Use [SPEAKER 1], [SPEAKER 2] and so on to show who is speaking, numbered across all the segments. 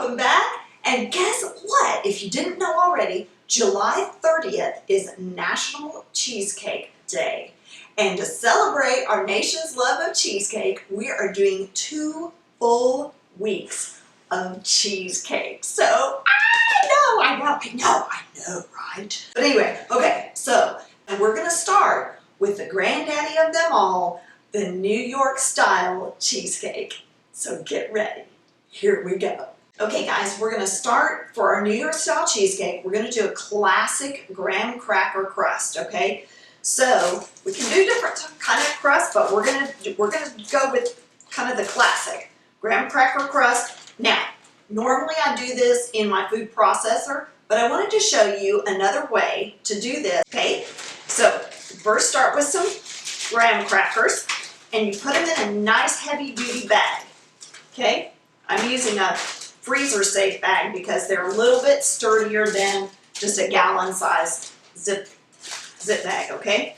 [SPEAKER 1] welcome back. And guess what? If you didn't know already, July 30th is National Cheesecake Day. And to celebrate our nation's love of cheesecake, we are doing 2 full weeks of cheesecake. So I know, right? But anyway, okay, so we're gonna start with the granddaddy of them all, the New York style cheesecake. So get ready. Here we go. Okay guys, we're gonna start for our New York style cheesecake. We're gonna do a classic graham cracker crust, okay? So we can do different kind of crust, but we're gonna go with kind of the classic graham cracker crust. Now, normally I do this in my food processor, but I wanted to show you another way to do this, okay? So first start with some graham crackers, and you put them in a nice heavy duty bag, okay? I'm using a freezer safe bag because they're a little bit sturdier than just a gallon size zip bag, okay?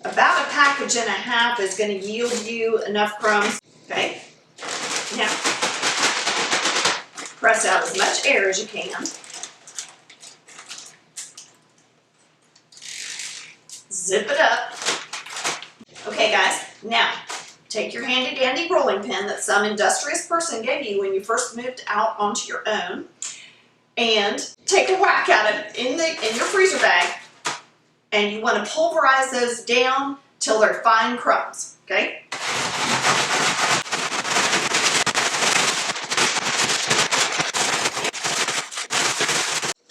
[SPEAKER 1] About 1.5 packages is going to yield you enough crumbs, okay? Now, press out as much air as you can. Zip it up. Okay guys, now take your handy dandy rolling pin that some industrious person gave you when you first moved out onto your own and take a whack at it in your freezer bag, and you want to pulverize those down till they're fine crumbs, okay?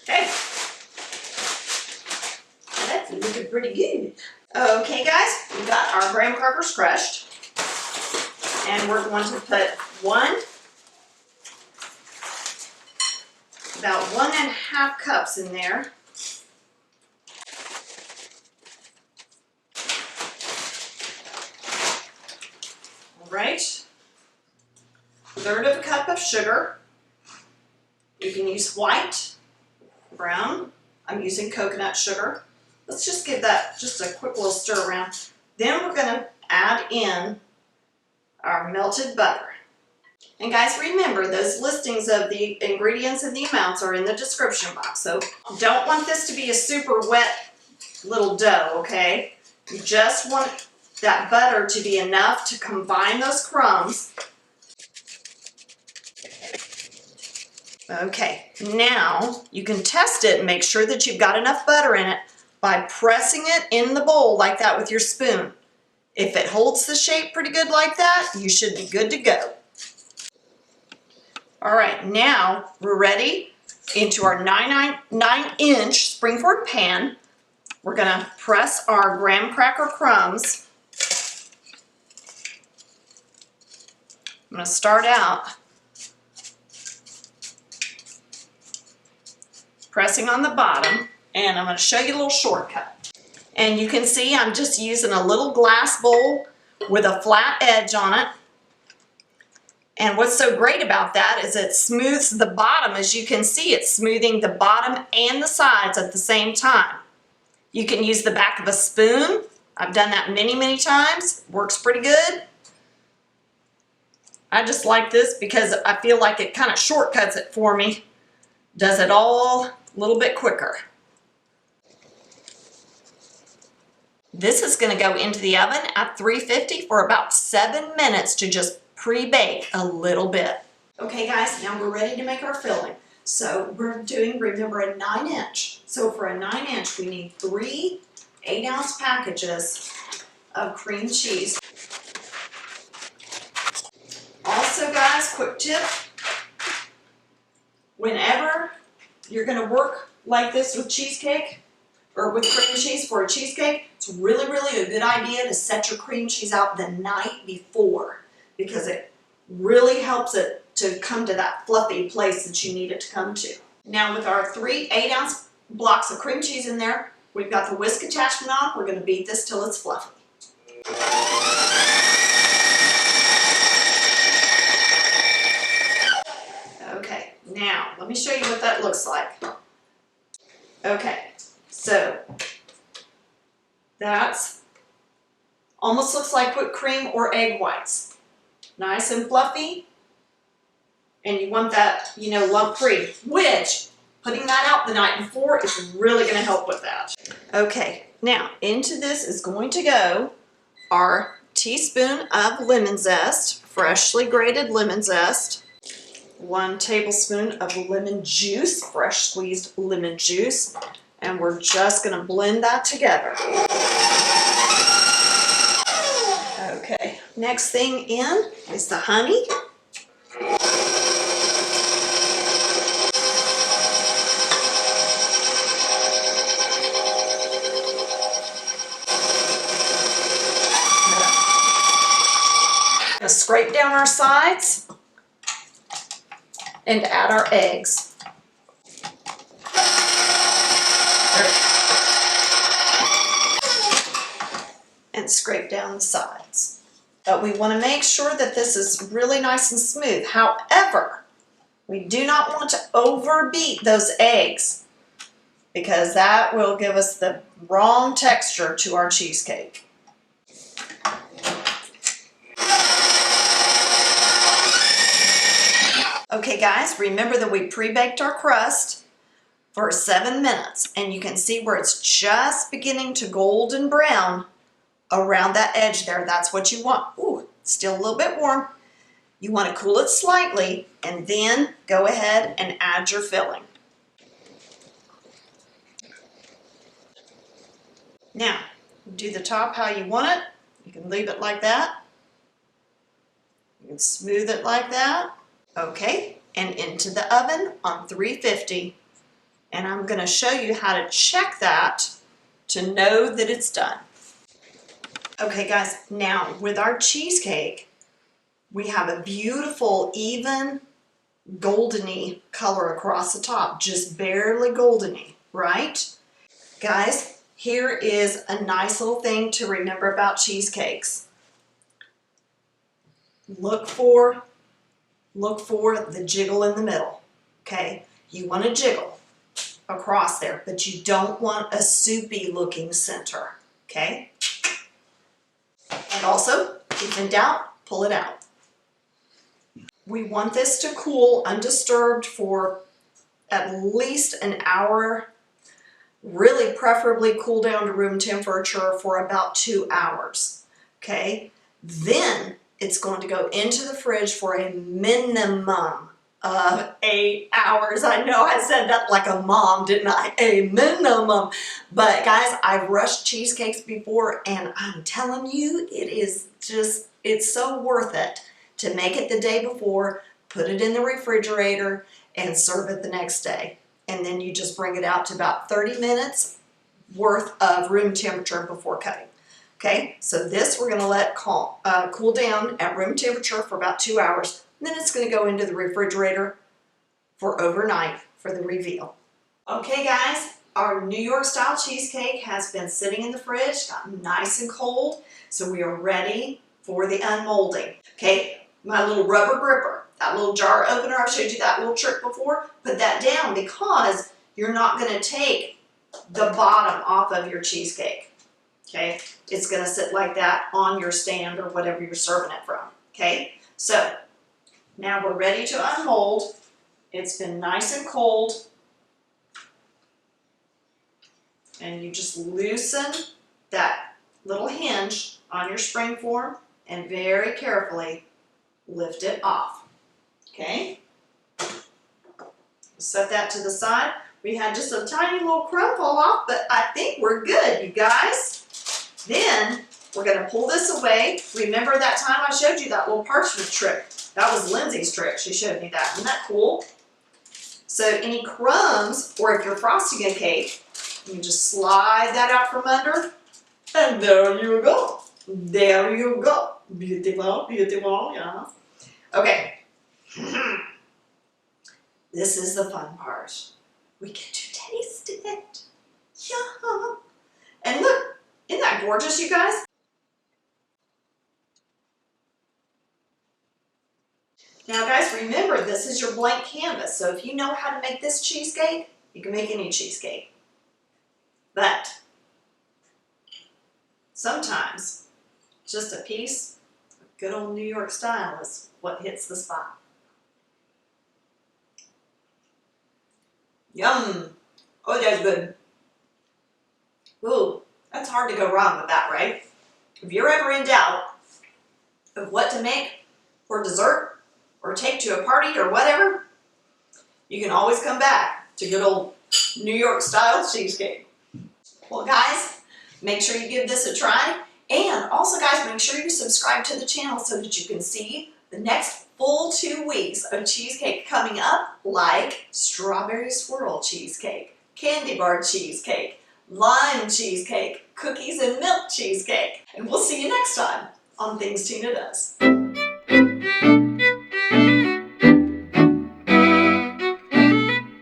[SPEAKER 1] Okay. That's looking pretty good. Okay guys, we got our graham crackers crushed, and we're going to put about 1.5 cups in there. All right, 1/3 cup of sugar. You can use white, brown. I'm using coconut sugar. Let's just give that just a quick little stir around. Then we're going to add in our melted butter. And guys, remember, those listings of the ingredients and the amounts are in the description box. So don't want this to be a super wet little dough, okay? You just want that butter to be enough to combine those crumbs. Okay, now you can test it and make sure that you've got enough butter in it by pressing it in the bowl like that with your spoon. If it holds the shape pretty good like that, you should be good to go. All right, now we're ready into our 9-inch springboard pan. We're gonna press our graham cracker crumbs. I'm gonna start out pressing on the bottom, and I'm gonna show you a little shortcut. And you can see I'm just using a little glass bowl with a flat edge on it. And what's so great about that is it smooths the bottom. As you can see, it's smoothing the bottom and the sides at the same time. You can use the back of a spoon. I've done that many times. Works pretty good. I just like this because I feel like it kind of shortcuts it for me. Does it all a little bit quicker. This is going to go into the oven at 350 for about 7 minutes to just pre-bake a little bit. Okay guys, now we're ready to make our filling. So we're doing, remember, a 9-inch. So for a 9-inch, we need 3 8-ounce packages of cream cheese. Also guys, quick tip, whenever you're going to work like this with cheesecake, or with cream cheese for a cheesecake, it's really a good idea to set your cream cheese out the night before, because it really helps it to come to that fluffy place that you need it to come to. Now with our 3 8-ounce blocks of cream cheese in there, we've got the whisk attachment on. We're going to beat this till it's fluffy. Okay, now let me show you what that looks like. Okay, so that's almost looks like whipped cream or egg whites. Nice and fluffy. And you want that, you know, lump-free, which putting that out the night before is really going to help with that. Okay, now into this is going to go our teaspoon of lemon zest, freshly grated lemon zest, 1 tablespoon of lemon juice, fresh squeezed lemon juice, and we're just going to blend that together. Okay, next thing in is the honey. Gonna scrape down our sides and add our eggs. And scrape down the sides. But we want to make sure that this is really nice and smooth. However, we do not want to overbeat those eggs because that will give us the wrong texture to our cheesecake. Okay guys, remember that we pre-baked our crust for 7 minutes, and you can see where it's just beginning to golden brown around that edge there. That's what you want. Ooh, still a little bit warm. You want to cool it slightly and then go ahead and add your filling. Now, do the top how you want it. You can leave it like that. You can smooth it like that. Okay, and into the oven on 350. And I'm going to show you how to check that to know that it's done. Okay guys, now with our cheesecake, we have a beautiful, even, goldeny color across the top, just barely goldeny, right? Guys, here is a nice little thing to remember about cheesecakes. Look for the jiggle in the middle, okay? You want to jiggle across there, but you don't want a soupy looking center, okay? And also, if in doubt, pull it out. We want this to cool undisturbed for at least an hour, really preferably cool down to room temperature for about 2 hours, okay? Then it's going to go into the fridge for a minimum of 8 hours. I know I said that like a mom, didn't I? A minimum. But guys, I've rushed cheesecakes before, and I'm telling you, it is just, it's so worth it to make it the day before, put it in the refrigerator, and serve it the next day. And then you just bring it out to about 30 minutes worth of room temperature before cutting. Okay, so this we're going to let cool down at room temperature for about 2 hours. And then it's going to go into the refrigerator for overnight for the reveal. Okay guys, our New York style cheesecake has been sitting in the fridge, gotten nice and cold, so we are ready for the unmolding. Okay, my little rubber gripper, that little jar opener, I've showed you that little trick before, put that down because you're not going to take the bottom off of your cheesecake. Okay, it's going to sit like that on your stand or whatever you're serving it from. Okay, so now we're ready to unmold. It's been nice and cold. And you just loosen that little hinge on your spring form and very carefully lift it off. Okay? Set that to the side. We had just a tiny little crumb fall off, but I think we're good, you guys. Then we're going to pull this away. Remember that time I showed you that little parchment trick? That was Lindsay's trick. She showed me that. Isn't that cool? So any crumbs, or if you're frosting a cake, you can just slide that out from under, and there you go. There you go. Beautiful, beautiful, yeah. Okay. This is the fun part. We get to taste it. Yum. And look, isn't that gorgeous, you guys? Now guys, remember, this is your blank canvas, so if you know how to make this cheesecake, you can make any cheesecake. But sometimes just a piece of good old New York style is what hits the spot. Yum. Oh, that's good. Ooh, that's hard to go wrong with that, right? If you're ever in doubt of what to make for dessert or take to a party or whatever, you can always come back to good old New York style cheesecake. Well guys, make sure you give this a try. And also guys, make sure you subscribe to the channel so that you can see the next full 2 weeks of cheesecake coming up, like strawberry swirl cheesecake, candy bar cheesecake, lime cheesecake, cookies and milk cheesecake. And we'll see you next time on Things Tina Does.